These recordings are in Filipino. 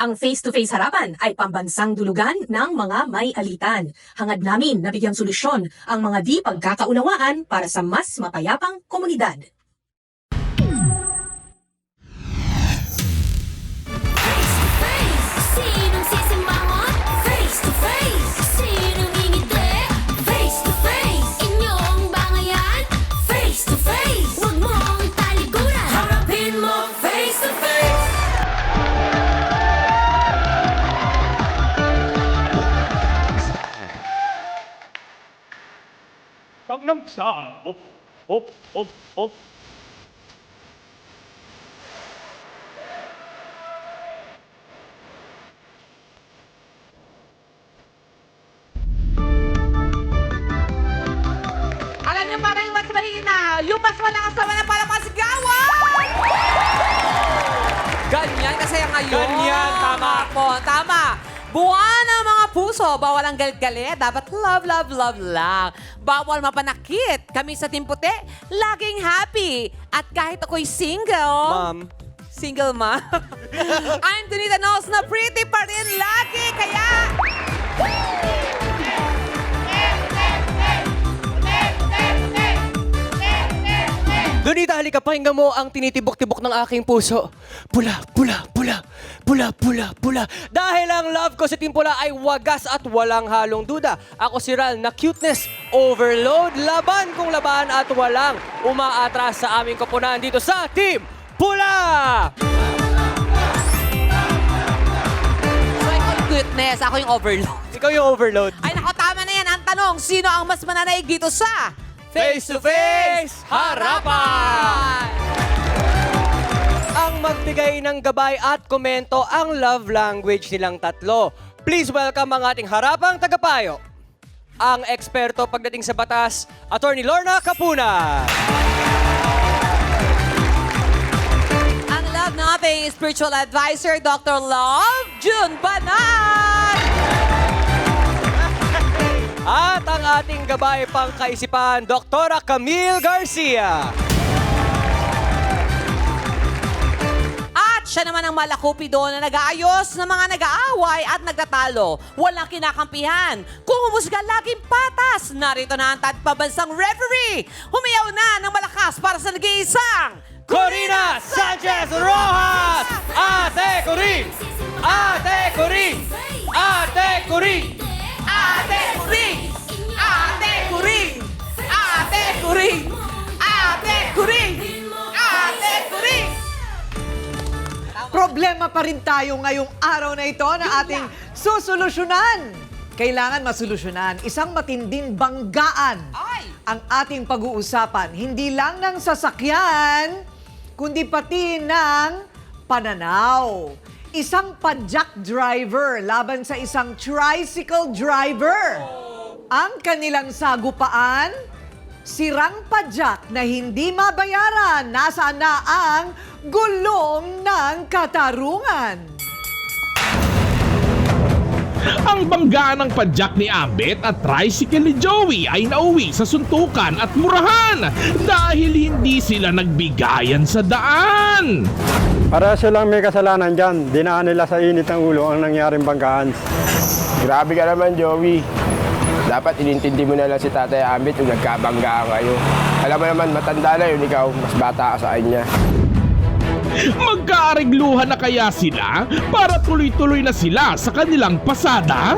Ang face-to-face harapan ay pambansang dulugan ng mga may alitan. Hangad namin na bigyang solusyon ang mga di pagkakaunawaan para sa mas mapayapang komunidad. Sinong sisimangot? Face to face. Sinong ngingiti? Face to face. Inyong bangayan? Face to face. Huwag mong talikuran. Harapin mo face to face. Gangnam Style. Op, op, op, op. Alam niyo parang mas mahina, yung mas malakas naman ang parang pasigawan! Ganyan kasi ngayon. Ganyan, tama. Po, tama. Buwan ang mga puso, bawal ang galit-galit. Dapat love, love, love lang. Bawal mapanakit. Kami sa Team Puti, laging happy. At kahit ako'y single... Ma'am. Single ma? I'm Donita Knows na pretty pa rin lagi, kaya... Donita, halika, pakinggan mo ang tinitibok-tibok ng aking puso. Pula, pula, pula, pula, pula, pula. Dahil ang love ko sa Team Pula ay wagas at walang halong duda. Ako si Ral na cuteness overload. Laban kung laban at walang umaatras sa aming koponan dito sa Team Pula! So, ikaw yung cuteness, ako yung overload. Ikaw yung overload. Ay, nako, tama na yan. Ang tanong, sino ang mas mananaig dito sa... Face-to-face harapan! Ang magbigay ng gabay at komento ang love language nilang tatlo. Please welcome ang ating harapang tagapayo. Ang eksperto pagdating sa batas, Attorney Lorna Capuna. Ang love natin, spiritual advisor, Dr. Love June Banat! At ang ating gabay pang kaisipan, Dr. Camille Garcia. At siya naman ang malakupido na nag-aayos ng mga nag-aaway at nagtatalo. Walang kinakampihan. Kung humusga, laging patas. Narito na ang tagpabansang referee. Humiyaw na ng malakas para sa nag-iisang Corina Sanchez Rojas! Ate Corin! Ate Corin! Ate Corin! Ate Kuring! Ate Kuring! Ate Kuring! Ate Kuring! Ate Kuring! Problema pa rin tayo ngayong araw na ito na ating susolusyonan. Kailangan masolusyonan. Isang matinding banggaan Ay! ang ating pag-uusapan. Hindi lang ng sasakyan, kundi pati ng pananaw. Isang padjak driver laban sa isang tricycle driver. Ang kanilang sagupaan, sirang padjak na hindi mabayaran. Nasaan na ang gulong ng katarungan? Ang banggaan ng padjak ni Ambet at tricycle ni Joey ay nauwi sa suntukan at murahan dahil hindi sila nagbigayan sa daan. Para silang may kasalanan dyan. Dinaan nila sa init ng ulo ang nangyaring banggaan. Grabe ka naman, Joey. Dapat inintindi mo na lang si Tatay Ambit kung nagkabangga kayo. Alam mo naman, matanda na yun, ikaw. Mas bata ka sa kanya. Magkaarigluhan na kaya sila para tuloy-tuloy na sila sa kanilang pasada?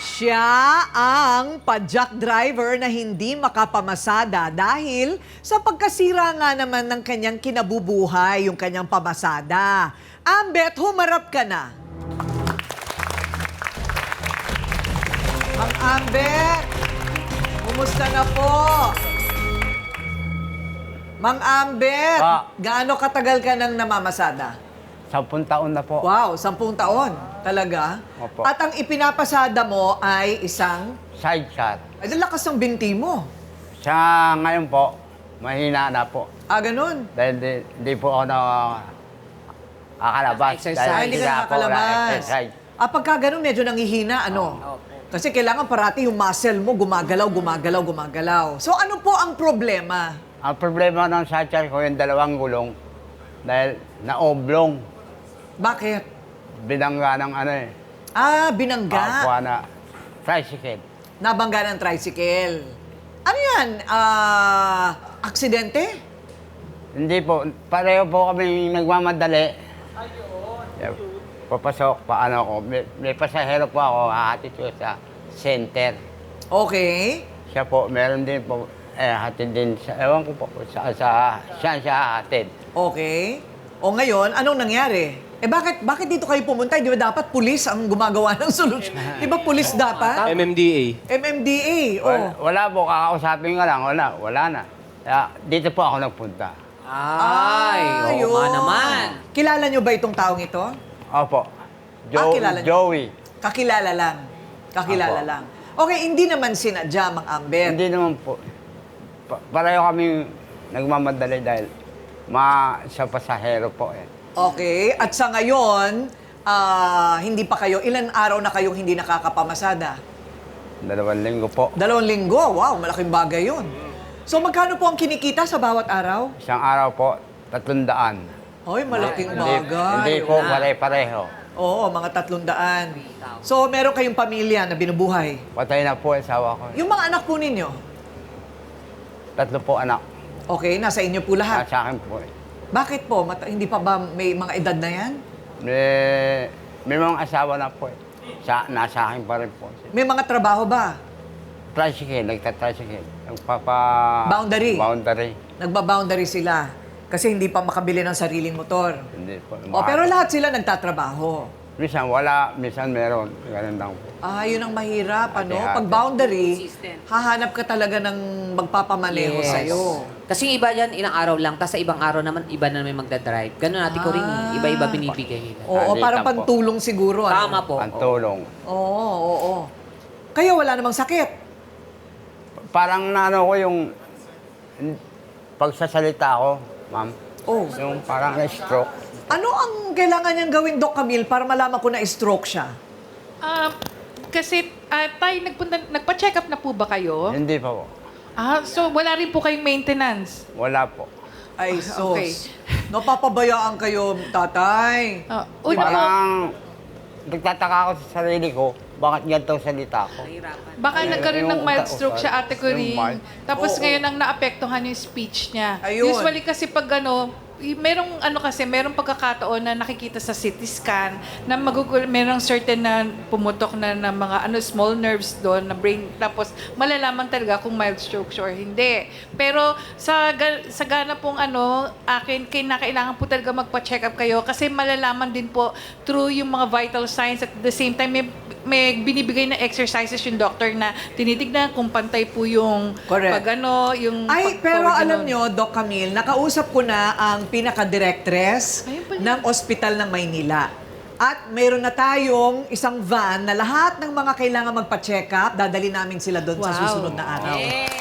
Siya ang padjak driver na hindi makapamasada dahil sa pagkasira nga naman ng kanyang kinabubuhay, yung kanyang pamasada. Ambet, humarap ka na. Mang Ambet, kumusta na po? Mang Ambet, gaano katagal ka nang namamasada? 10 taon na po. Wow, 10 taon. Talaga? Opo. At ang ipinapasada mo ay isang... Side shot. Ay, ang lakas ng binti mo. Sa ngayon po, mahina na po. Ah, ganun. Dahil di po ako na kakalabas. Ay, hindi ka nakakalabas. exercise. Ah, pagka ganun, medyo nanghihina, ano? Kasi kailangan parati yung muscle mo gumagalaw, gumagalaw, gumagalaw. So, ano po ang problema? Ang problema ng side shot ko yung dalawang gulong. Dahil naoblong. Bakit? Binangga ng ano eh. Binangga. Aqua na tricycle. Nabangga ng tricycle. Ano yan? Aksidente? Hindi po. Pareho po kami nagmamadali. Ayun. Papasok, paano ako. May pasahero po ako, hahatid ko sa center. Okay. Siya po, meron din po, hatid din sa, ewan ko po, siya hatid. Okay. O ngayon, anong nangyari? Bakit dito kayo pumunta? Di ba dapat pulis ang gumagawa ng solusyon? Di ba pulis dapat? MMDA. MMDA. Wala po, kakausapin ka lang, wala na. Kaya dito po ako nagpunta. Ay, oo nga yun. naman. Kilala nyo ba itong taong ito? Opo. Kilala niyo? Joey. Kakilala lang. Kakilala Apo. lang. Okay, hindi naman sinadya, Mang Ambet. Hindi naman po. Pareho kami nagmamadali dahil sa pasahero po eh. Okay, at sa ngayon, hindi pa kayo, ilan araw na kayong hindi nakakapamasada? 2 linggo po. 2 linggo? Wow, malaking bagay yun. So magkano po ang kinikita sa bawat araw? Isang araw po, 300. Hoy, malaking Hindi bagay. po pare-pareho. Oo, mga 300. So meron kayong pamilya na binubuhay. Patay na po asawa ko. Yung mga anak po ninyo, 3 po anak. okay, nasa inyo po lahat. Nasa akin po eh. Bakit po? Hindi pa ba may mga edad na yan? May mga asawa na po eh. Nasa akin pa rin po. May mga trabaho ba? Tricycle, nagtatricycle. Boundary. Boundary. Nagba-boundary sila. Kasi hindi pa makabili ng sariling motor. Hindi po. Pero lahat sila nagtatrabaho. Minsan wala, minsan meron. Ganun lang po. Yun ang mahirap, ano? Ate-ate. Pag boundary, hahanap ka talaga ng magpapamaneho sa'yo. Kasi yung iba dyan, ilang araw lang, tapos sa ibang araw naman, iba na may magdadrive. Ganun natin ko rin eh. Iba-iba binibigay nila. Oo, Hindi parang lang po. pantulong siguro. Ano? Tama po. Ang tulong. Oo. Kaya wala namang sakit. Parang naano ko yung pagsasalita ko, ma'am. Oh. Yung parang na-stroke. Ano ang kailangan niyang gawin, Doc Camille, para malaman ko na stroke siya? Kasi tayo nagpa-check up na po ba kayo? Hindi pa po. So wala rin po kayong maintenance? Wala po. Ay, sos. Okay. Napapabayaan kayo, tatay. Parang nagtataka ako sa sarili ko, bakit ganito ang salita ko? Baka nagkaroon ng Yung mild utak- stroke siya, Ate yung Corinne. mild. Tapos Oo. ngayon ang naapektuhan yung speech niya. Ayun. Usually kasi pag merong pagkakataon na nakikita sa CT scan na merong certain na pumutok na mga small nerves doon na brain, tapos malalaman talaga kung mild stroke siya or hindi. Pero sa gana pong kailangan po talaga magpa-check up kayo kasi malalaman din po through yung mga vital signs, at the same time may binibigay na exercises yung doctor na tinitignan kung pantay po yung Correct. yung Pero pag-forward alam ganun. nyo, Doc Camille, nakausap ko na ang pinaka-directress Ayun pala. ng ospital ng Maynila. At mayroon na tayong isang van na lahat ng mga kailangan magpa-check up, dadali namin sila doon sa Wow. susunod na araw.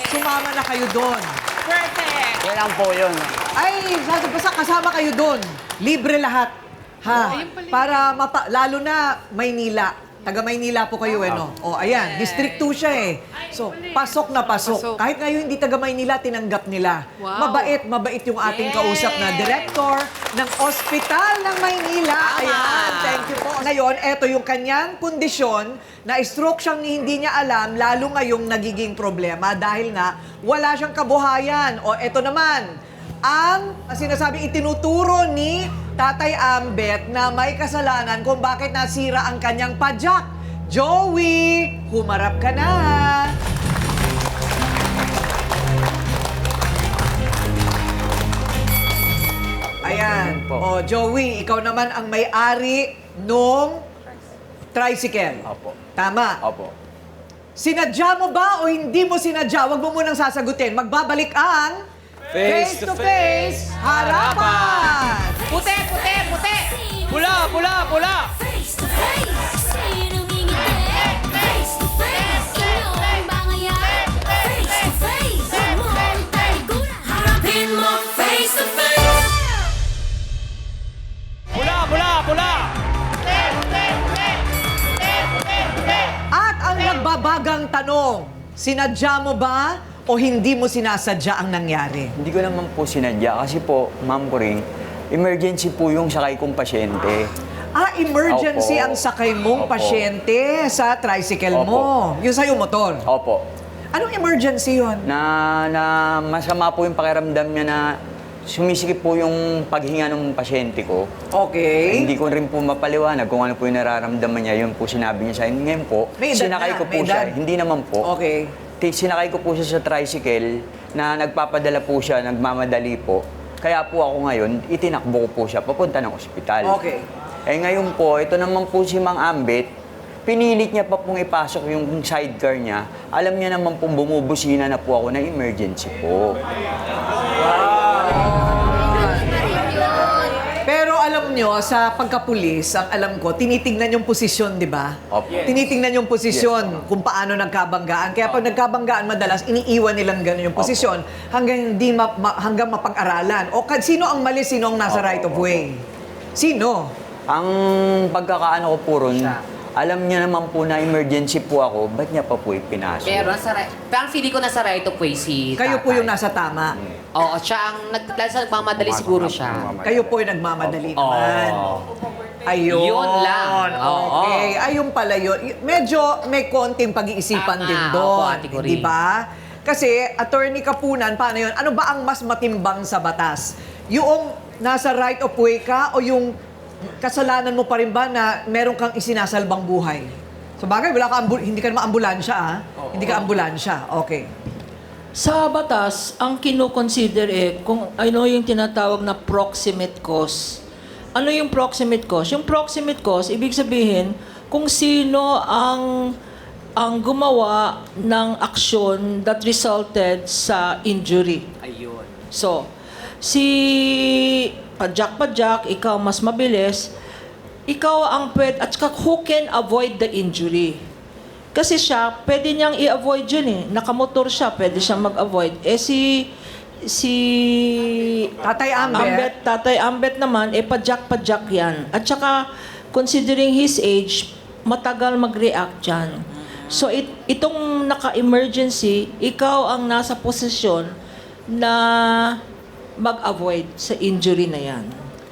Sumama na kayo doon. Perfect! Yan lang po yun. Ay, basta kasama kayo doon. Libre lahat. Ha? Ayun pala. Para lalo na Maynila. Taga Maynila po kayo no? Ayan, District 2 siya eh. So, pasok na pasok. Pasok. Kahit ngayon hindi taga Maynila, tinanggap nila. Wow. Mabait yung ating kausap na director ng Ospital ng Maynila. Ayan, thank you po. Ngayon, eto yung kanyang kondisyon na stroke siyang hindi niya alam, lalo ngayong nagiging problema dahil nga wala siyang kabuhayan. Eto naman, ang sinasabing itinuturo ni Tatay Ambet na may kasalanan kung bakit nasira ang kanyang padyak. Joey, humarap ka na. Ayan. Joey, ikaw naman ang may-ari nung tricycle. Opo. Tama. Opo. Sinadya mo ba o hindi mo sinadya? Huwag mo munang sasagutin. Magbabalik ang Face to face harapan. Puti! Pula! Face to face, sinong ngingiti? Face to face, inyong bangayan. Face to face, huwag mong talikuran. Harapin mo face to face. Pula! At ang nagbabagang tanong, sinadya mo ba o hindi mo sinasadya ang nangyari? Hindi ko naman po sinadya kasi po, Ma'am Corinne, Emergency po yung sakay kong pasyente. Emergency Opo. ang sakay mong Opo. pasyente sa tricycle Opo. mo. Yung sa'yo motor. Opo. Anong emergency yun? Na masama po yung pakiramdam niya na sumisikip po yung paghinga ng pasyente ko. Okay. Hindi ko rin po mapaliwanag kung ano po yung nararamdaman niya. Yun po sinabi niya sa akin. Ngayon po, May edad sinakay na, ko po may siya. edad. Hindi naman po. Okay. Sinakay ko po siya sa tricycle na nagpapadala po siya, nagmamadali po. Kaya po ako ngayon, itinakbo ko po siya papunta ng ospital. Okay. Ngayon po, ito naman po si Mang Ambit, pinilit niya pa pong ipasok yung sidecar niya. Alam niya naman pong bumubusina na po ako na emergency po. Pero alam nyo, sa pagkapulis, ang alam ko, tinitingnan yung posisyon, di ba? Opo. Tinitingnan yung posisyon kung paano nagkabanggaan. Kaya pag nagkabanggaan, madalas iniiwan nilang gano'n yung posisyon hanggang hindi hanggang mapag-aralan. O sino ang mali, sino ang nasa Opo, right of opo. way? Sino? Ang pagkakaano ko po ron, alam niya naman po na emergency po ako, ba't niya pa po ipinasok? Pero parang feeling ko nasa right of way si Kayo po tatay. yung nasa tama. Oo, siya ang nagmamadali siguro siya. Kayo po yung nagmamadali Oo. naman. Ayun. Yun lang. Oo. Okay. Ayun pala yun. Medyo may konting pag-iisipan Tama. din Opo, doon. Ate Cory. Di ba? Kasi, Attorney Kapunan, paano yun? Ano ba ang mas matimbang sa batas? Yung nasa right of way ka o yung kasalanan mo pa rin ba na meron kang isinasalbang buhay? So bagay, wala ka hindi ka naman ambulansya, ah. Hindi ka ambulansya. Okay. Sa batas, ang kino-consider kung ano yung tinatawag na proximate cause. Ano yung proximate cause? Yung proximate cause, ibig sabihin, kung sino ang gumawa ng aksyon that resulted sa injury. Ayun. So, si padyak-padyak, ikaw mas mabilis, ikaw ang at saka who can avoid the injury. Kasi siya, pwede niyang i-avoid yun eh. Nakamotor siya, pwede siyang mag-avoid. Si Tatay Ambet naman, padyak-padyak yan. At saka, considering his age, matagal mag-react yan. So, itong naka-emergency, ikaw ang nasa posisyon na mag-avoid sa injury na yan.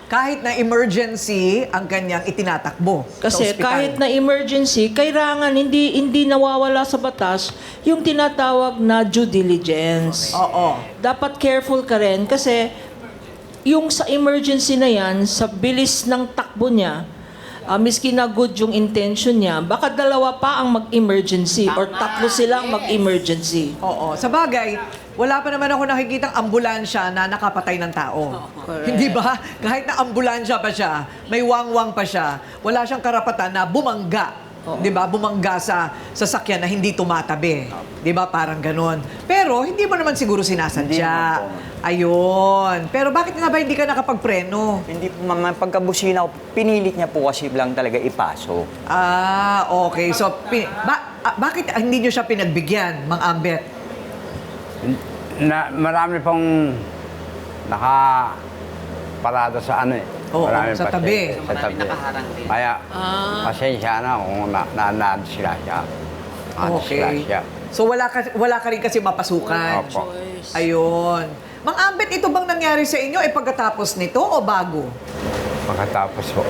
Kahit na emergency ang kanyang itinatakbo sa Kasi ospital. kahit na emergency, kailangan hindi nawawala sa batas yung tinatawag na due diligence. Oo. Dapat careful ka rin kasi yung sa emergency na yan, sa bilis ng takbo niya, miski na good yung intention niya, baka dalawa pa ang mag-emergency or tatlo silang mag-emergency. Oo. Sa bagay, wala pa naman ako nakikitang ambulansya na nakapatay ng tao. Hindi ba? Kahit na ambulansya pa siya, may wangwang pa siya, wala siyang karapatan na bumangga. Di ba? Bumangga sa sasakyan na hindi tumatabi. Di ba? Parang ganon. Pero hindi mo naman siguro sinasadya. Ayun. Pero bakit nga ba hindi ka nakapagpreno? Hindi po, ma'am, pagkabusina ko, pinilit niya po kasi lang talaga ipasok. Okay. So, bakit hindi nyo siya pinagbigyan, Mang Ambet? Marami pong nakaparada sa ano eh. Oo, Marami sa pa tabi. Sa tabi. nakaharang din. Kaya, pasensya na kung na-disgrasya siya. Okay. So, wala ka rin kasi mapasukan. Opo. Ayun. Mang Ambet, ito bang nangyari sa inyo pagkatapos nito o bago? Pagkatapos po.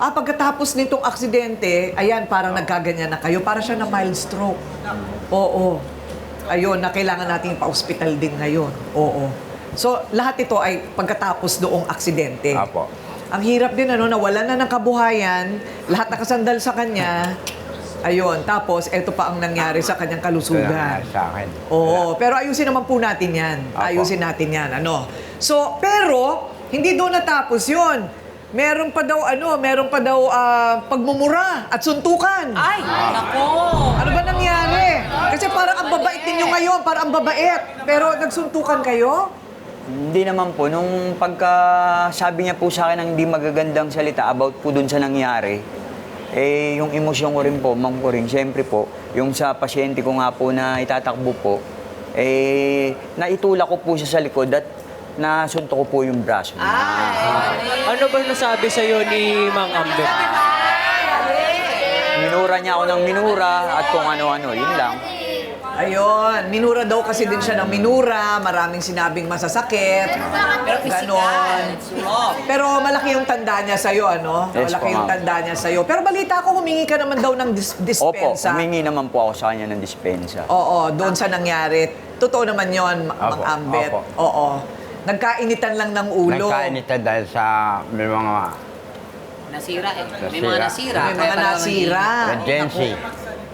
Pagkatapos nitong aksidente, ayan, parang nagkaganyan na kayo. Para siya na mild stroke. Oo. Ayun, na kailangan natin pa-hospital din ngayon. Oo. So, lahat ito ay pagkatapos noong aksidente. Apo. Ang hirap din, nawalan na ng kabuhayan, lahat nakasandal sa kanya. Ayun, tapos, eto pa ang nangyari sa kanyang kalusugan. Sa akin. Oo, pero ayusin naman po natin yan. Apo. Ayusin natin yan, So, pero, hindi doon natapos yun. Meron pa daw, pagmumura at suntukan. Ay, nako! Ano ba nangyari? Kasi parang ang babait ninyo ngayon, parang ang babait. Pero nagsuntukan kayo? Hindi naman po. Nung pagka-sabi niya po sa akin ng hindi magagandang salita about po dun sa nangyari, yung emosyon ko rin po, Ma'am Coring, siyempre po, yung sa pasyente ko nga po na itatakbo po, naitulak ko po siya sa likod at nasunto ko po yung braso niya. Ano ba nasabi sa'yo ni Mang Ambet? Minura niya ako ng minura at kung ano-ano, yun lang. Ayun, minura daw kasi din siya ng minura, maraming sinabing masasakit. Ganon. Pero malaki yung tanda niya sa'yo, ano? Yes Malaki po, yung ma'am. tanda niya sa'yo. Pero balita ko, humingi ka naman daw ng Opo, dispensa. humingi naman po ako sa kanya ng dispensa. Oo, doon sa nangyari. Totoo naman yon, Mang Opo, Ambet. opo. Oo. Nagkainitan lang ng ulo. Nagkainitan dahil sa may mga Nasira eh. May mga nasira. May mga nasira. emergency.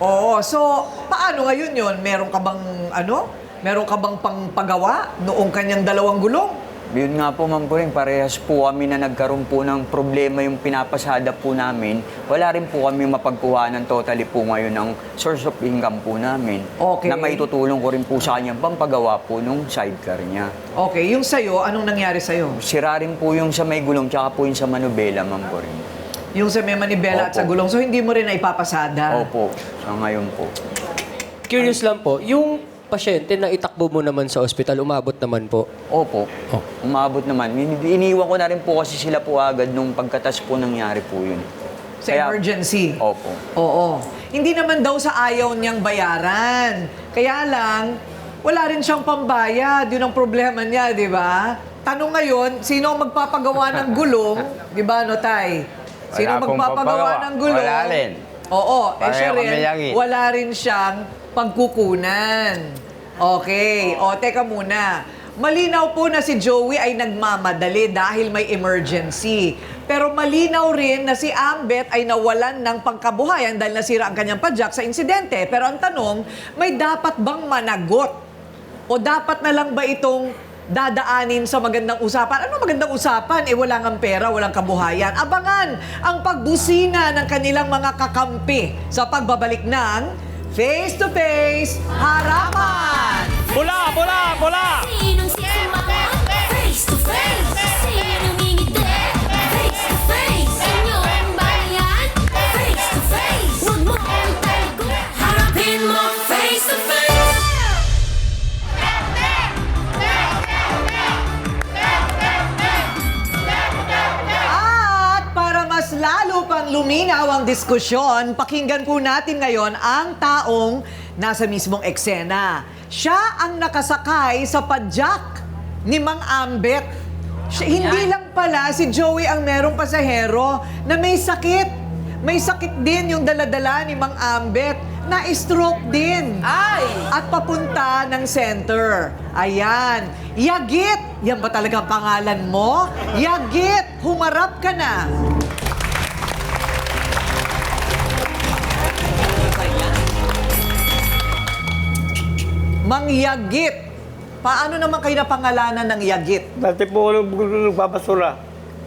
Oo, so paano ngayon yon? Meron ka bang Meron ka bang pangpagawa noong kanyang dalawang gulong? Yun nga po, Ma'am Puring, parehas po kami na nagkaroon po ng problema yung pinapasada po namin. Wala rin po kami mapagkuhanan totally po ngayon ng source of income po namin. Okay. Na maitutulong ko rin po sa kanya pampagawa po nung sidecar niya. Okay, yung sa'yo, anong nangyari sa'yo? Sira rin po yung sa may gulong tsaka po yung sa manubela, Ma'am Puring. Yung sa may manibela at sa Opo. gulong, so hindi mo rin na ipapasada? Opo, sa ngayon po. Curious lang po, yung pasyente na itakbo mo naman sa ospital, umabot naman po. Opo, umabot naman. Iniwan ko na rin po kasi sila po agad nung pagkatas po nangyari po yun. Sa emergency? Opo. Oo. Hindi naman daw sa ayaw niyang bayaran. Kaya lang, wala rin siyang pambayad. Yun ang problema niya, di ba? Tanong ngayon, sino ang magpapagawa ng gulong? Di ba, no, Tay? Sino Wala akong magpapagawa papagawa. ng gulong? Wala rin. Oo. Siya Pareho kami rin, lang eh. wala rin siyang pagkukunan. Okay. O, teka muna. Malinaw po na si Joey ay nagmamadali dahil may emergency. Pero malinaw rin na si Ambet ay nawalan ng pangkabuhayan dahil nasira ang kanyang padjak sa insidente. Pero ang tanong, may dapat bang managot? O dapat na lang ba itong dadaanin sa magandang usapan? Ano magandang usapan? Wala ngang pera, walang kabuhayan. Abangan ang pagbusina ng kanilang mga kakampi sa pagbabalik ng Face to Face Harapan! Pula, pula, pula! Sinong sisimangot? Face to face. Sinong ngingiti? Face to face. Inyong bayan? Face to face. Huwag mo ang talikuran. Harapin mo face to face. At para mas lalo pang luminaw ang diskusyon, pakinggan po natin ngayon ang taong nasa mismong eksena. Siya ang nakasakay sa padjak ni Mang Ambet. Hindi lang pala si Joey ang merong pasahero na may sakit. May sakit din yung daladala ni Mang Ambet. Na-stroke din. Ay! At papunta ng center. Ayan. Yagit! Yan ba talaga ang pangalan mo? Yagit! Humarap ka na. Mang Yagit. Paano naman kayo napangalanan ng Yagit? Dati po ako nagbabasura.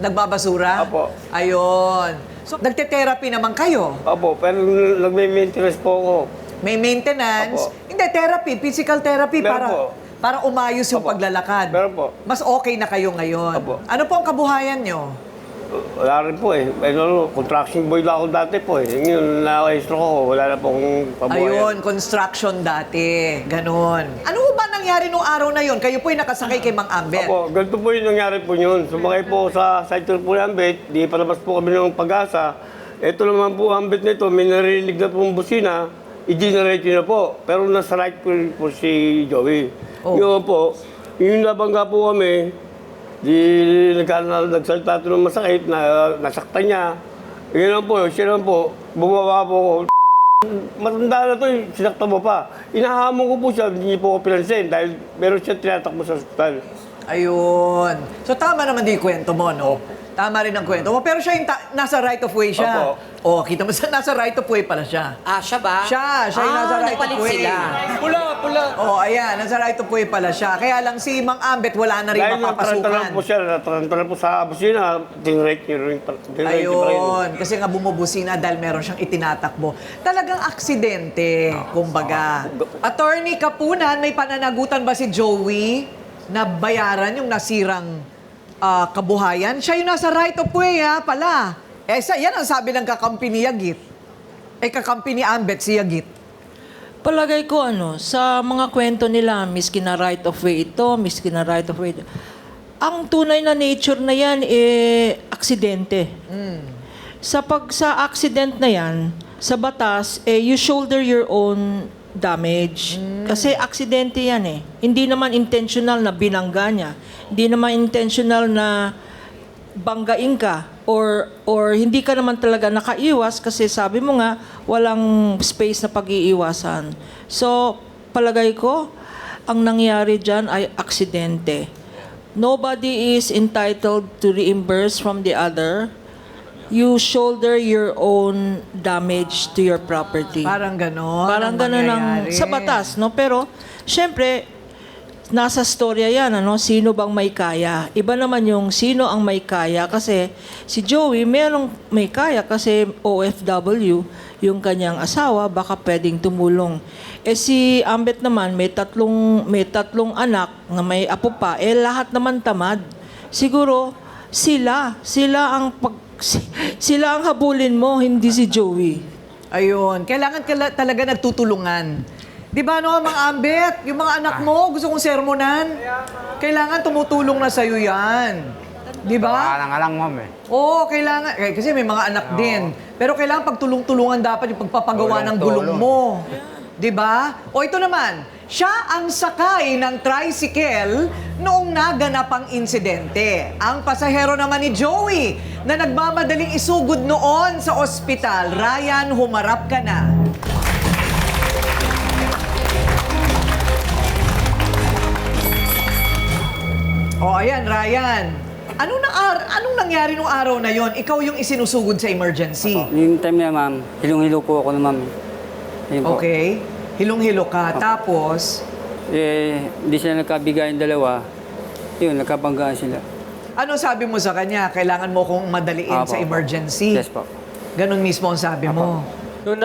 Nagbabasura? Apo. Ayun. So, nagte-therapy naman kayo? Opo, pero nagme-maintenance po ako. May maintenance? Apo. Hindi, therapy, physical therapy Meron po. para umayos yung Apo. paglalakad. Meron po. Mas okay na kayo ngayon. Apo. Ano po ang kabuhayan nyo? Wala rin po eh. Contraction boy lang ako dati po eh. Ngayon, na-stroke ako. Wala na pong pabuhayan. Ayun, construction dati. Ganon. Ano ba nangyari nung araw na yon? Kayo po ay nakasakay kay Mang Ambet. Opo, ganito po yung nangyari po yun. Sumakay po sa side tour po yung Ambet. Di palabas po kami ng Pag-asa. Ito naman po ang Ambet nito. May narinig na pong busina. I-generate na po. Pero nasa right po si Joey. Oh. Yun po. Yung nabangga po kami. Di nagsalita ito ng masakit na nasaktan niya. Yun lang po. Siya lang po. Bumaba po ako. Matanda na to, sinakta mo pa. Inahamon ko po siya, hindi po ako pinansin dahil meron siya tinatakbo sa ospital. Ayun. So tama naman din yung kwento mo, no? Tama rin ang kwento mo. Pero siya yung nasa right of way siya. Opo. Oh, kita mo nasa right of way pala siya. Ah, siya ba? Siya yung nasa right of nagpalit way. sila. Pula! Oh, ayan, nasa right of way pala siya. Kaya lang si Mang Ambet wala na rin Dahil nataranta lang po mapapasukan. siya, nataranta lang po sa busina, dinrate niya rin. Ayun, kasi nga bumubusina dahil meron siyang itinatakbo. Talagang aksidente, kumbaga. Attorney Kapunan, may pananagutan ba si Joey na bayaran yung nasirang kabuhayan? Siya yung nasa right of way, ha, pala. Yan ang sabi ng kakampi ni Yagit. Kakampi ni Ambet si Yagit. Palagay ko sa mga kwento nila, miski na right of way ito, miski na right of way ito. Ang tunay na nature na yan, aksidente. Sa accident na yan, sa batas, you shoulder your own damage. Kasi aksidente yan eh. Hindi naman intentional na binangga niya. Hindi naman intentional na banggain ka or hindi ka naman talaga nakaiwas kasi sabi mo nga walang space na pag-iiwasan. So, palagay ko, ang nangyari dyan ay aksidente. Nobody is entitled to reimburse from the other. You shoulder your own damage to your property. Parang ganon. Parang ang gano'n ang mangyayari. sa batas, no? Pero, syempre, nasa storya yan, ano? Sino bang may kaya? Iba naman yung sino ang may kaya kasi si Joey, merong may kaya kasi OFW, yung kanyang asawa, baka pwedeng tumulong. Eh si Ambet naman, may tatlong anak na may apo pa, eh lahat naman tamad. Siguro, sila ang habulin mo, hindi si Joey. Ayun, kailangan talaga nagtutulungan. Di ba no, mga Ambet, yung mga anak mo, gusto kong sermonan. Kailangan tumutulong na sa'yo yan. Di ba? Parang alang, ma'am eh. Oo, kailangan. Kasi may mga anak din. Pero kailangan pagtulong-tulungan dapat yung pagpapagawa ng gulong mo. Di ba? O ito naman, siya ang sakay ng tricycle noong naganap ang insidente. Ang pasahero naman ni Joey na nagmamadaling isugod noon sa ospital. Ryan, humarap ka na. O ayan, Ryan. Anong nangyari nung araw na yon? Ikaw yung isinusugod sa emergency. Yung time na, ma'am, hilong-hilo po ako na, ma'am. Ayun po. Okay. Hilong-hilo ka. Tapos, Hindi sila nagkabigayan dalawa. Yun, nagkabanggaan sila. ano sabi mo sa kanya? Kailangan mo kong madaliin Apo, sa apo. emergency. Yes po. Ganon mismo ang sabi mo. Noong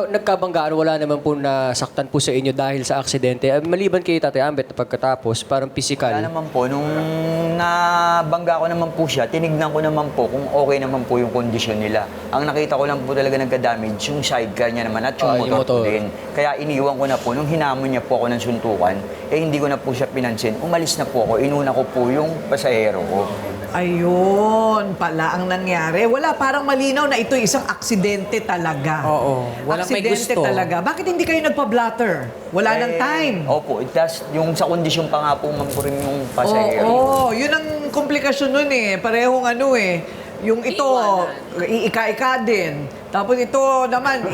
nagkabanggaan, wala naman po nasaktan po sa inyo dahil sa aksidente. Maliban kay Tatay Ambet na pagkatapos, parang physical. Wala naman po, nung nabangga ko naman po siya, tinignan ko naman po kung okay naman po yung kondisyon nila. Ang nakita ko lang po talaga nagka-damage, yung sidecar niya naman at yung yung motor motor. ko din. Kaya iniwan ko na po, nung hinamon niya po ako ng suntukan, hindi ko na po siya pinansin. Umalis na po ako, inuna ko po yung pasahero ko. Ayun pala ang nangyari. Wala, parang malinaw na ito isang aksidente talaga. Oo, walang may aksidente gusto. talaga. Bakit hindi kayo nagpa-blatter? Wala nang time. Opo, tas yung sa kondisyon pa nga po, ma'am, ko rin yung pasahero. Oo, yun ang komplikasyon nun eh. Parehong ano eh. Yung ito, iika-ika din. Tapos ito naman,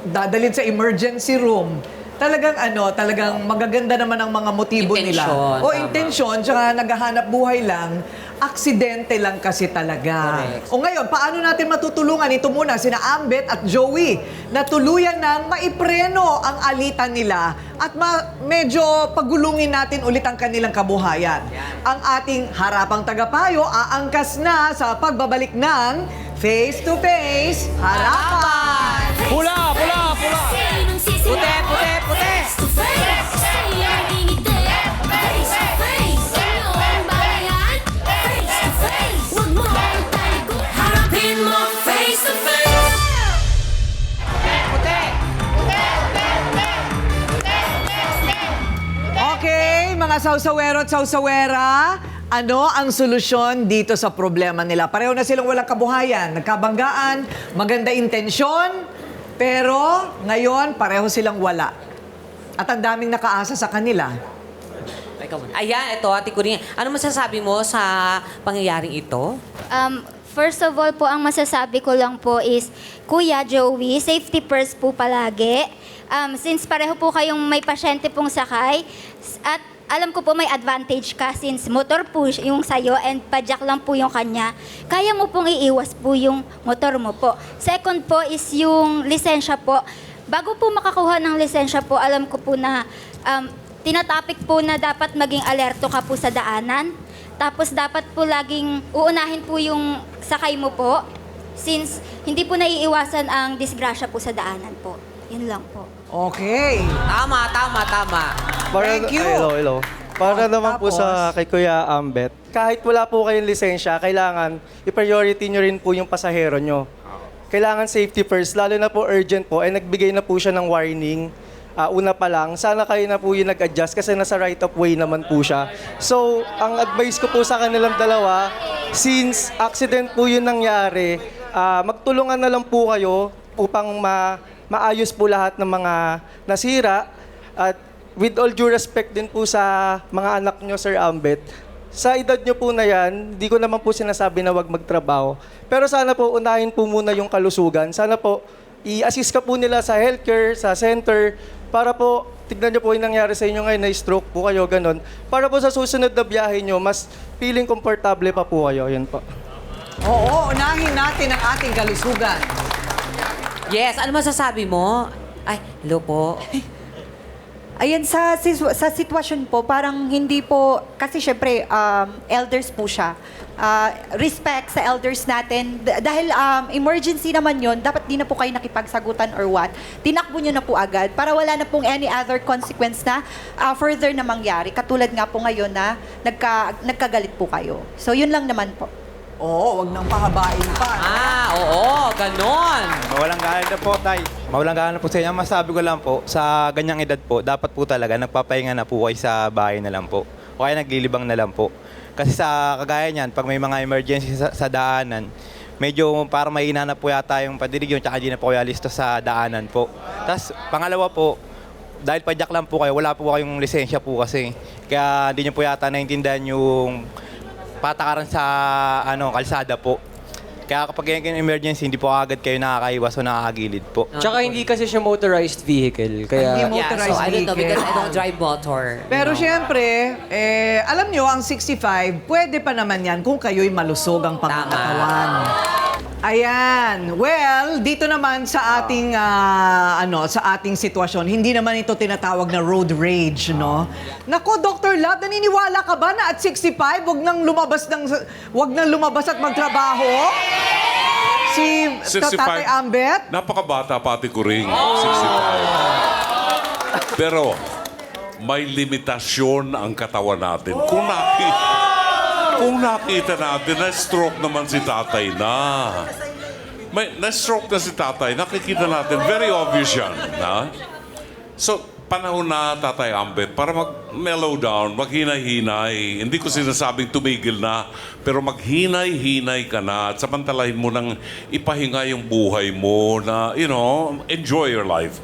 dadalhin sa emergency room. Talagang magaganda naman ang mga motibo nila. Intensyon, O tama. intensyon, tsaka naghahanap buhay lang. Aksidente lang kasi talaga. Correct. O ngayon, paano natin matutulungan? Ito muna, sina Ambet at Joey, na tuluyan nang maipreno ang alitan nila at medyo pagulungin natin ulit ang kanilang kabuhayan. Ang ating harapang tagapayo aangkas na sa pagbabalik ng Face to Face Harapan! Pula! Sinong sisira? Puti! Face to face. Sinong ngingiti? Face to face. Inyong balayan? Face to face. Huwag mong talikuran. Harapin mo face to face. Okay, mga sausawero at sausawera, ano ang solusyon dito sa problema nila? Pareho na silang walang kabuhayan, nagkabanggaan, maganda intensyon, pero ngayon pareho silang wala. At ang daming nakaasa sa kanila. Ayan, ito, Ate Kuring. Ano masasabi mo sa pangyayaring ito? First of all po, ang masasabi ko lang po is, Kuya Joey, safety first po palagi. Since pareho po kayong may pasyente pong sakay, at alam ko po may advantage ka since motor po yung sayo and padjak lang po yung kanya, kaya mo pong iiwas po yung motor mo po. Second po is yung lisensya po. Bago po makakuha ng lisensya po, alam ko po na tinatapik po na dapat maging alerto ka po sa daanan. Tapos dapat po laging uunahin po yung sakay mo po since hindi po naiiwasan ang disgrasya po sa daanan po. Yun lang po. Okay. Tama. Thank you. Hello. Para naman po tapos? sa kay Kuya Ambet, kahit wala po kayong lisensya, kailangan i-priority nyo rin po yung pasahero nyo. Kailangan safety first, lalo na po urgent po, ay nagbigay na po siya ng warning. Una pa lang, sana kayo na po yung nag-adjust kasi nasa right of way naman po siya. So, ang advice ko po sa kanilang dalawa, since accident po yun nangyari, magtulungan na lang po kayo upang maayos po lahat ng mga nasira. At with all due respect din po sa mga anak nyo, Sir Ambet, sa edad nyo po na yan, hindi ko naman po sinasabi na wag magtrabaho. Pero sana po unahin po muna yung kalusugan. Sana po i-assist ka po nila sa healthcare, sa center, para po tignan nyo po yung nangyari sa inyo ngayon, na stroke po kayo, ganun. Para po sa susunod na biyahe nyo, mas feeling komportable pa po kayo. Yun po. Oo, unahin natin ang ating kalusugan. Yes, ano masasabi mo? Ay, hello po. Ayan, sa sitwasyon po, parang hindi po, kasi syempre, elders po siya. Respect sa elders natin. Dahil emergency naman yon, dapat di na po kayo nakipagsagutan or what. Tinakbo nyo na po agad para wala na pong any other consequence na further na mangyari. Katulad nga po ngayon na nagkagalit po kayo. So, yun lang naman po. Oo, wag nang pahabain pa. Oo, ganon. Mawalang galang na po, Tay. Mawalang galang na po sa inyo. Masabi ko lang po, sa ganyang edad po, dapat po talaga nagpapahinga na po kayo sa bahay na lang po. O kaya naglilibang na lang po. Kasi sa kagaya niyan, pag may mga emergency sa daanan, medyo parang may inanap po yata yung padilig yun, tsaka di na po kayo listo sa daanan po. Tapos, pangalawa po, dahil padyak lang po kayo, wala po kayong lisensya po kasi. Kaya hindi niyo po yata naintindihan yung patakaran sa kalsada po. Kaya kapag yung emergency, hindi po agad kayo nakakaiwas o nakakagilid po. Tsaka hindi kasi siya motorized vehicle. Kaya Hindi motorized so I don't know vehicle. because I don't drive motor. Pero syempre, alam nyo, ang 65, pwede pa naman yan kung kayo'y malusog ang pangangatawan. Ayan. Well, dito naman sa ating sa ating sitwasyon, hindi naman ito tinatawag na road rage, no? Nako, Dr. Love, naniniwala ka ba na at 65 wag nang lumabas at magtrabaho? Si 65. Tatay Ambet? Napakabata pati ko rin. 65. Pero may limitasyon ang katawan natin. Kung nakita natin na stroke naman si tatay na. Na-stroke na si tatay, nakikita natin. Very obvious yan. Na? So, panahon na, Tatay Ambet, para mag-mellow down, maghinay-hinay. Hindi ko sinasabing tumigil na, pero maghinay-hinay ka na at samantalahin mo nang ipahinga yung buhay mo na, enjoy your life.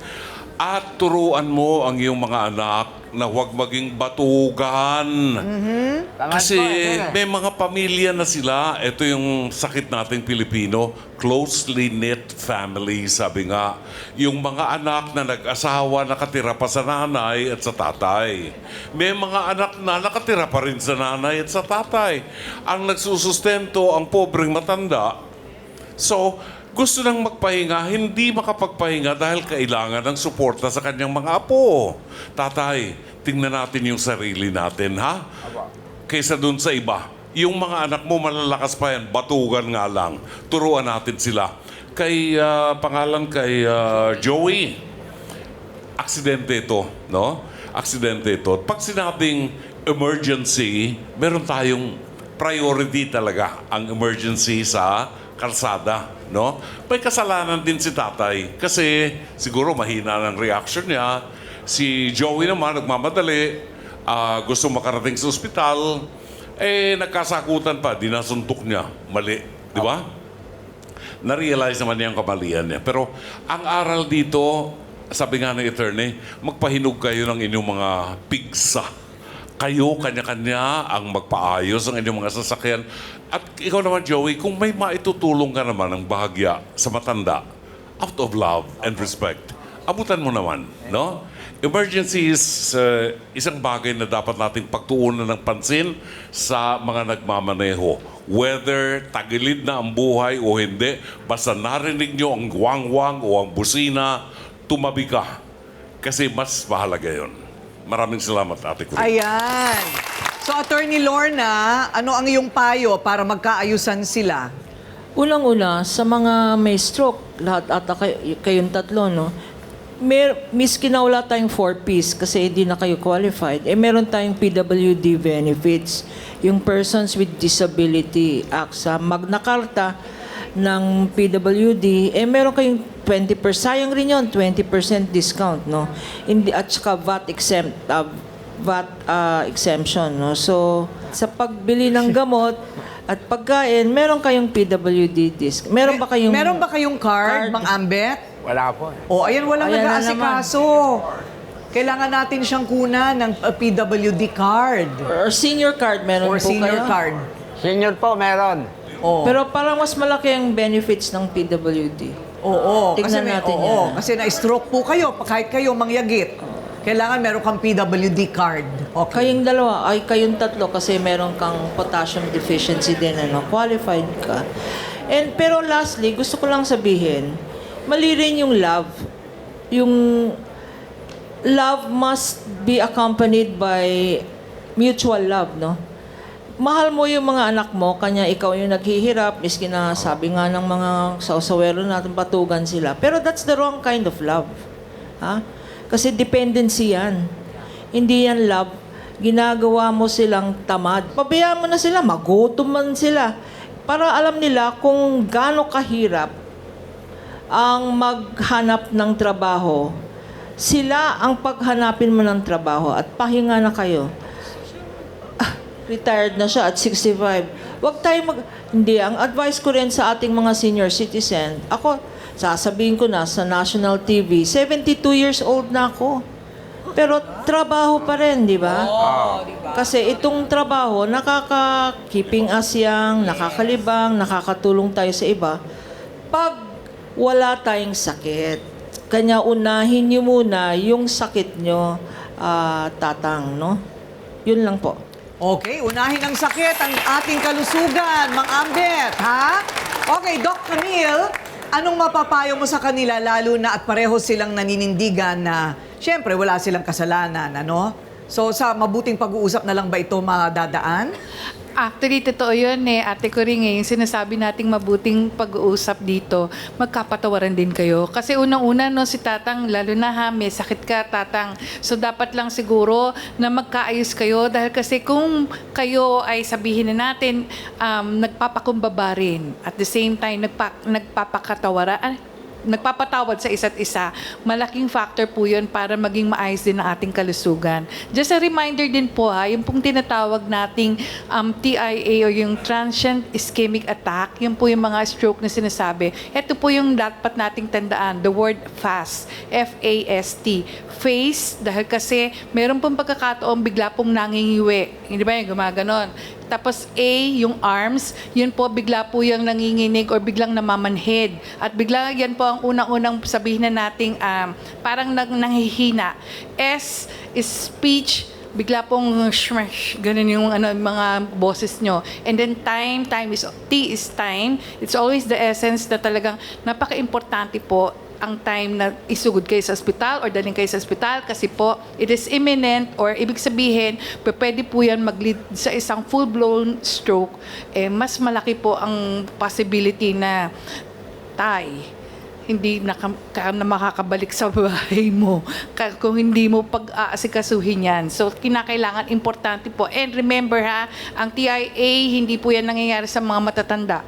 At turuan mo ang iyong mga anak na huwag maging batugan. Kasi may mga pamilya na sila. Ito yung sakit nating Pilipino, closely knit family, sabi nga. Yung mga anak na nag-asawa, nakatira pa sa nanay at sa tatay. May mga anak na nakatira pa rin sa nanay at sa tatay. Ang nagsusustento, ang pobreng matanda. So, gusto nang magpahinga, hindi makapagpahinga dahil kailangan ng suporta sa kanyang mga apo. Tatay, tingnan natin yung sarili natin, ha? Kaysa dun sa iba. Yung mga anak mo malalakas pa yan, batugan nga lang. Turuan natin sila. Pangalan kay Joey, aksidente ito, no? Aksidente ito. Pag sinabing emergency, meron tayong priority talaga ang emergency sa kalsada, no? May kasalanan din si tatay kasi siguro mahina ng reaction niya. Si Joey naman nagmamadali, gusto makarating sa ospital, nagkasakutan pa, dinasuntok niya. Mali, di ba? Na-realize naman niya ang kamalian niya. Pero ang aral dito, sabi nga ng attorney, magpahinog kayo ng inyong mga pigsa. Kayo, kanya-kanya ang magpaayos ng inyong mga sasakyan. At ikaw naman, Joey, kung may maitutulong ka naman ng bahagya sa matanda, out of love and respect, abutan mo naman, no? Emergency is isang bagay na dapat nating pagtuunan ng pansin sa mga nagmamaneho. Whether tagilid na ang buhay o hindi, basta narinig nyo ang wang-wang o ang busina, tumabi ka. Kasi mas mahalaga yun. Maraming salamat, Ate Kuri. Ayan. So, Attorney Lorna, ano ang iyong payo para magkaayusan sila? Unang-una, sa mga may stroke, lahat ata kayong tatlo, no? Miski na wala tayong 4Ps kasi hindi na kayo qualified, meron tayong PWD benefits. Yung Persons with Disability Act sa Magna Carta ng PWD, meron kayong 20%. Sayang rin yun, 20% discount, no? At saka VAT exemption, no? So, sa pagbili ng gamot at pagkain, meron kayong PWD disc. Meron ba kayong card, Mang Ambet? Wala po. O, ayan, walang Ayan na nag-aasikaso. Kailangan natin siyang kunan ng PWD card. Or senior card, meron Or po senior kayo? card. Senior po, meron. Oo. Pero parang mas malaki ang benefits ng PWD. Oo, Tignan natin oo, yan. kasi na-stroke po kayo, kahit kayo mangyagit. Kailangan meron kang PWD card. Okay. Kayong dalawa, ay kayong tatlo kasi meron kang potassium deficiency din, qualified ka. Pero lastly, gusto ko lang sabihin, mali rin yung love. Yung love must be accompanied by mutual love, no? Mahal mo yung mga anak mo, kanya ikaw yung naghihirap, miski na sabi nga ng mga sausawero natin, patugan sila. Pero that's the wrong kind of love. Ha? Kasi dependency yan. Hindi yan love. Ginagawa mo silang tamad. Pabayaan mo na sila, magutom man sila. Para alam nila kung gaano kahirap ang maghanap ng trabaho. Sila ang paghanapin mo ng trabaho at pahinga na kayo. Retired na siya at 65. Huwag tayo Hindi, ang advice ko rin sa ating mga senior citizen, ako, sasabihin ko na sa national TV, 72 years old na ako. Pero trabaho pa rin, di ba? Kasi itong trabaho, nakaka-keeping us young, nakakalibang, nakakatulong tayo sa iba. Pag wala tayong sakit, kanya unahin niyo muna yung sakit nyo, tatang, no? Yun lang po. Okay, unahin ang sakit, ang ating kalusugan, Mang Ambet, ha? Okay, Doc Camille, anong mapapayo mo sa kanila, lalo na at pareho silang naninindigan na, syempre, wala silang kasalanan, ano? So, sa mabuting pag-uusap na lang ba ito madadaan? Actually, totoo yun Ate Coring yung sinasabi nating mabuting pag-uusap dito, magkapatawaran din kayo. Kasi unang-una, si Tatang, lalo na may sakit ka, Tatang. So, dapat lang siguro na magkaayos kayo dahil kasi kung kayo ay sabihin na natin, nagpapakumbaba rin. At the same time, nagpapatawad sa isa't isa, malaking factor po yun para maging maayos din ang ating kalusugan. Just a reminder din po yung pong tinatawag nating TIA o yung transient ischemic attack, yun po yung mga stroke na sinasabi. Ito po yung dapat nating tandaan, the word FAST, F-A-S-T. Face, dahil kasi meron pong pagkakataon bigla pong nangingiwi. Hindi ba yung gumaganon? Tapos A, yung arms, yun po bigla po yung nanginginig or biglang namamanhid. At bigla yan po ang unang-unang sabihin na nating parang nanghihina. S is speech, bigla pong shmash, ganun yung mga boses nyo. And then time is, T is time. It's always the essence na talagang napaka-importante po ang time na isugod kayo sa ospital or daling kayo sa ospital kasi po it is imminent or ibig sabihin pwede po yan mag-lead sa isang full-blown stroke. Mas malaki po ang possibility na hindi na makakabalik sa bahay mo kung hindi mo pag-aasikasuhin yan. So, kinakailangan, importante po. And remember ang TIA, hindi po yan nangyayari sa mga matatanda.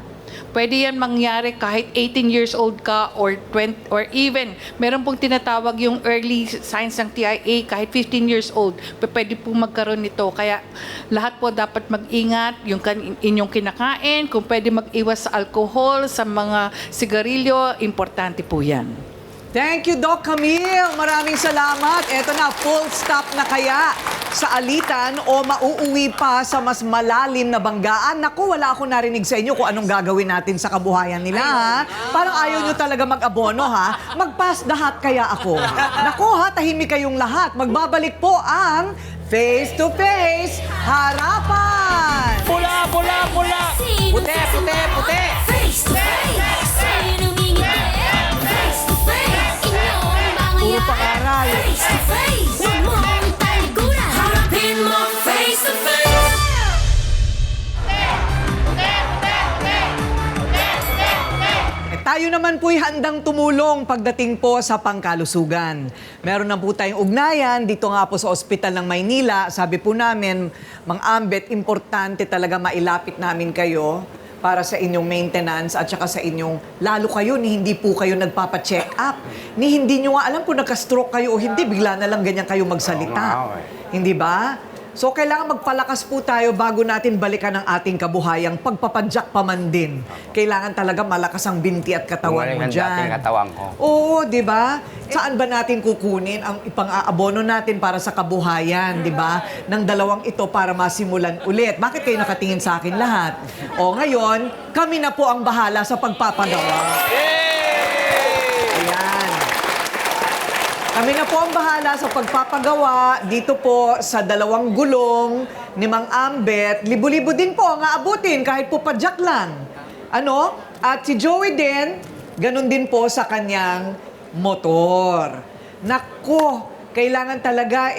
Pwede yan mangyari kahit 18 years old ka or 20 or even meron pong tinatawag yung early signs ng TIA kahit 15 years old. Pwede pong magkaroon nito. Kaya lahat po dapat mag-ingat yung inyong kinakain. Kung pwede mag-iwas sa alcohol, sa mga sigarilyo, importante po yan. Thank you, Doc Camille. Maraming salamat. Eto na, full stop na kaya sa alitan o mauuwi pa sa mas malalim na banggaan. Naku, wala akong narinig sa inyo kung anong gagawin natin sa kabuhayan nila, ha? Parang ayaw nyo talaga mag-abono, ha? Mag-pass lahat kaya ako. Naku, tahimik kayong lahat. Magbabalik po ang Face to Face Harapan! Pula, pula, pula! Puti, puti, puti! Face to face, sinong ngingiti? Face to face, inyong bangayan. Puro pangaral. Face to face, huwag mong talikuran. Harapin mo face to face. Tayo naman po'y handang tumulong pagdating po sa pangkalusugan. Meron na po tayong ugnayan dito nga po sa Ospital ng Maynila. Sabi po namin, Mang Ambet, importante talaga mailapit namin kayo para sa inyong maintenance at saka sa inyong, lalo kayo ni hindi po kayo nagpapa-check up. Ni hindi nyo nga alam kung nagka-stroke kayo o hindi, bigla na lang ganyan kayo magsalita. Hindi ba? So, kailangan magpalakas po tayo bago natin balikan ang ating kabuhayang pagpapadyak pa man din. Kailangan talaga malakas ang binti at katawan mo Bumalik ang dyan. dating katawan ko. Oo, di ba? Saan ba natin kukunin ang ipang-aabono natin para sa kabuhayan, di ba? Ng dalawang ito para masimulan ulit. Bakit kayo nakatingin sa akin lahat? O ngayon, kami na po ang bahala sa pagpapagawa. Ayan. Kami na po ang bahala sa pagpapagawa dito po sa dalawang gulong ni Mang Ambet. Libo-libo din po ang aabutin kahit po padyak lang. Ano? At si Joey din, ganun din po sa kanyang motor. Nako, kailangan talaga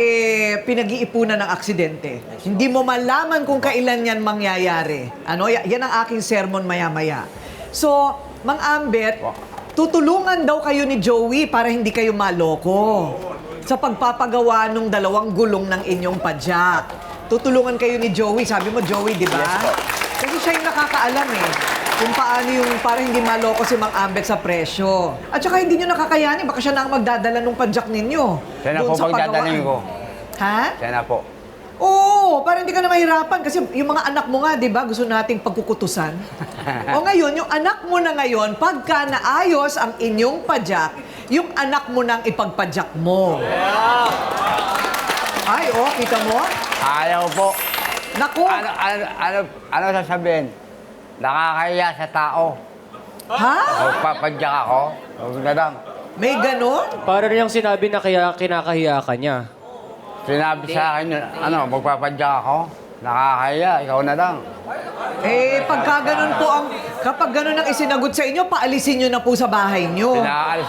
pinag-iipunan ng aksidente. Hindi mo malaman kung kailan yan mangyayari. Ano? Yan ang aking sermon maya-maya. So, Mang Ambet, tutulungan daw kayo ni Joey para hindi kayo maloko sa pagpapagawa ng dalawang gulong ng inyong padyak. Tutulungan kayo ni Joey. Sabi mo, Joey, di ba? Kasi siya yung nakakaalam kung paano yung para hindi maloko si Mang Ambet sa presyo. At saka hindi nyo nakakayanin. Baka siya na ang magdadala ng padyak ninyo. Siya na doon po sa pagdadalhin ko. Ha? Siya na po. Oo, para hindi ka na mahirapan. Kasi yung mga anak mo nga, di ba, gusto nating pagkukutusan. O ngayon, yung anak mo na ngayon, pagka naayos ang inyong padyak, yung anak mo nang ipagpadyak mo. Ay, kita mo? Ayaw po. Naku! Ano sasabihin? Nakakahiya sa tao. Ha? Magpapadyak ako. Huwag na lang. May ganon? Para niyang sinabi na kaya kinakahiya ka niya. Sinabi sa akin yun, magpapadyak ako. Nakakahiya, ikaw na lang. Pagka ganun po kapag ganun ang isinagot sa inyo, paalisin nyo na po sa bahay nyo. Pinaalis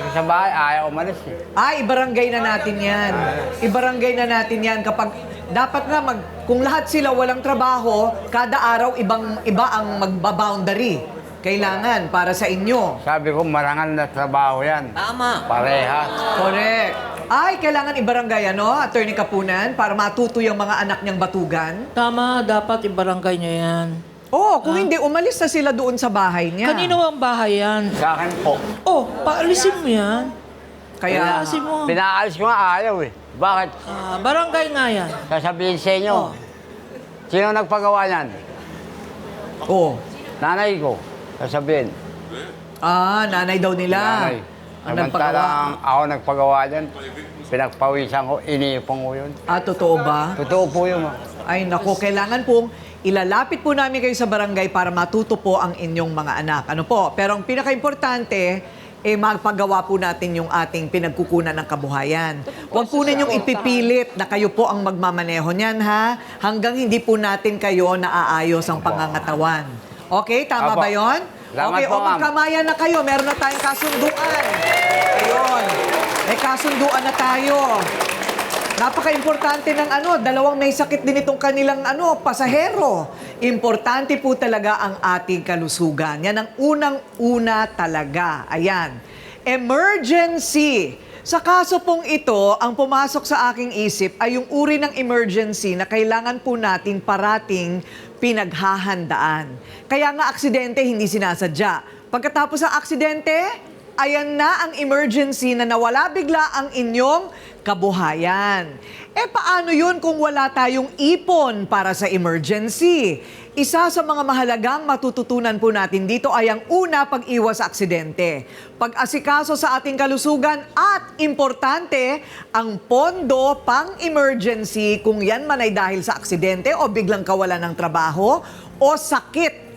ko sa bahay, ayaw umalis Ibarangay na natin yan. Ibarangay na natin yan kapag dapat nga kung lahat sila walang trabaho, kada araw iba ang magba-boundary. Kailangan para sa inyo. Sabi ko, marangal na trabaho yan. Tama. Pareha. Correct. Kailangan ibarangay, Attorney Kapunan, para matuto yung mga anak niyang batugan? Tama, dapat ibarangay niya yan. Kung hindi, umalis na sila doon sa bahay niya. Kanino ang bahay yan? Sa akin po. Paalisin mo yan. Kaya, Paalisin mo. Pinaalis ko nga, ayaw Bakit? Barangay nga yan. Sasabihin sa inyo. Sino nagpagawa niyan? Nanay ko. Sasabihin. Nanay daw nila. Nanay. Samantalang ako nagpagawa dyan, pinagpawisan ko, iniipon ko yun. Totoo ba? Totoo po yun. Ay, naku, kailangan pong ilalapit po namin kayo sa barangay para matuto po ang inyong mga anak. Ano po? Pero ang pinaka-importante, magpagawa po natin yung ating pinagkukunan ng kabuhayan. Huwag po ninyong ipipilit na kayo po ang magmamaneho niyan, ha? Hanggang hindi po natin kayo naaayos ang pangangatawan. Okay, tama ba yun? Okay, magkamayan na kayo. Meron na tayong kasunduan. Ayun. May kasunduan na tayo. Napaka-importante ng dalawang may sakit din itong kanilang pasahero. Importante po talaga ang ating kalusugan. Yan ang unang-una talaga. Ayan. Emergency. Sa kaso pong ito, ang pumasok sa aking isip ay yung uri ng emergency na kailangan po natin parating pinaghahandaan. Kaya nga aksidente hindi sinasadya. Pagkatapos ng aksidente, ayan na ang emergency na nawala bigla ang inyong kabuhayan. Paano yun kung wala tayong ipon para sa emergency? Isa sa mga mahalagang matututunan po natin dito ay ang una, pag-iwas sa aksidente. Pag-asikaso sa ating kalusugan at importante, ang pondo pang-emergency kung yan man ay dahil sa aksidente o biglang kawalan ng trabaho o sakit.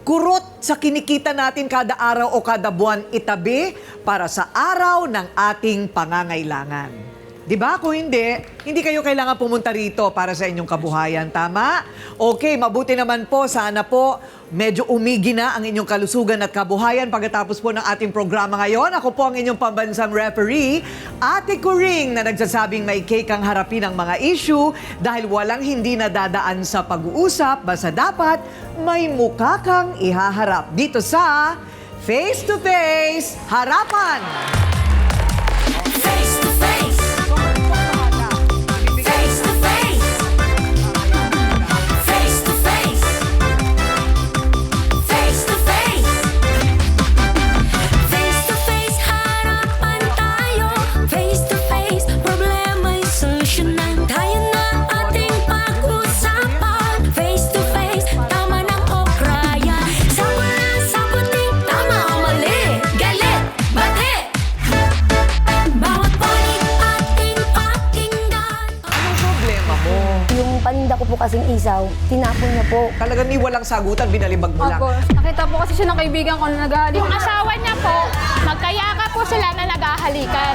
Kurot sa kinikita natin kada araw o kada buwan, itabi para sa araw ng ating pangangailangan. Diba? Kung hindi kayo kailangan pumunta rito para sa inyong kabuhayan. Tama? Okay, mabuti naman po. Sana po medyo umigi na ang inyong kalusugan at kabuhayan pagkatapos po ng ating programa ngayon. Ako po ang inyong pambansang referee, Ate Kuring, na nagsasabing may cake ang harapin ang mga issue dahil walang hindi nadadaan sa pag-uusap. Basta dapat may mukha kang ihaharap dito sa Face to Face Harapan! Face to face. Face to face. Face to face. Face to face. Face to face, harapan tayo. Face to face, problema'y solusyonan. Tayo na at kasing isaw, tinapon niya po. Talagang ni walang sagutan, binalibag mo lang. Opo. Nakita po kasi siya ng kaibigan ko na naghahalikan. Yung asawa niya po, magkayaka po sila na naghahalikan.